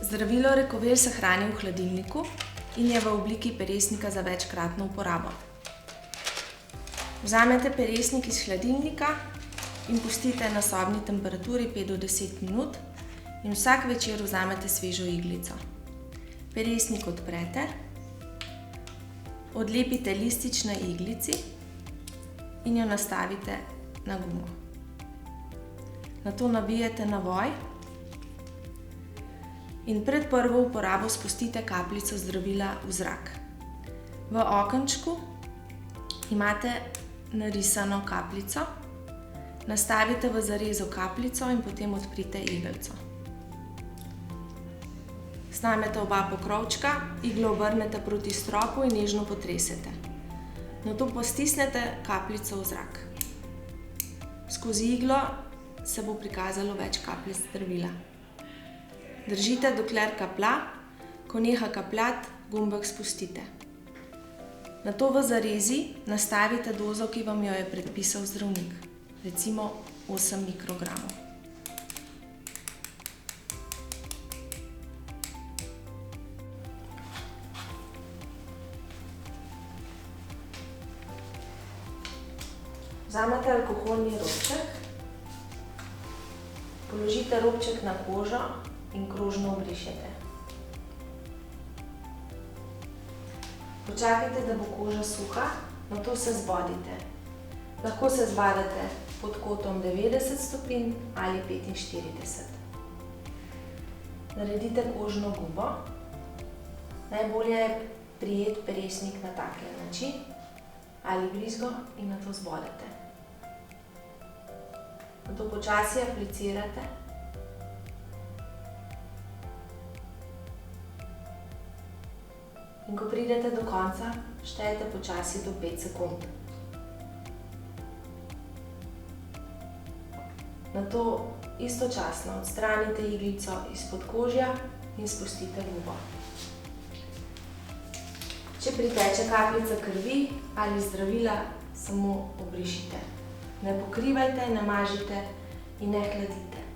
Zdravilo Recovel se hrani v hladilniku in je v obliki peresnika za večkratno uporabo. Vzamete peresnik iz hladilnika in pustite na sobni temperaturi 5 do 10 minut in vsak večer vzamete svežo iglico. Peresnik odprete, odlepite listič na iglici in jo nastavite na gumo. Nato navijete navoj in pred prvo uporabo spustite kapljico zdravila v zrak. V okenčku imate narisano kapljico, nastavite v zarezo kapljico in potem odprite iglico. Snamete oba pokrovčka, iglo obrnete proti stropu in nežno potresete. Nato pa stisnete kapljico v zrak. Skozi iglo se bo prikazalo več kapljic zdravila. Držite, dokler kaplja, ko neha kapljati, gumbek spustite. Nato v zarezi nastavite dozo, ki vam jo je predpisal zdravnik, recimo 8 mikrogramov. Vzamete alkoholni robček, položite robček na kožo in krožno obrišete. Počakajte, da bo koža suha, nato se zbodite. Lahko se zbadate pod kotom 90 stopinj ali 45. Naredite kožno gubo. Najbolje je prijeti peresnik na takle način ali brizgo in nato zbodete. Nato počasi aplicirate. In ko pridete do konca, štejete počasi do 5 sekund. Nato istočasno odstranite iglico izpod kožja in spustite gubo. Če priteče kapljica krvi ali zdravila, samo obrišite. Ne pokrivajte, ne mažite in ne hladite.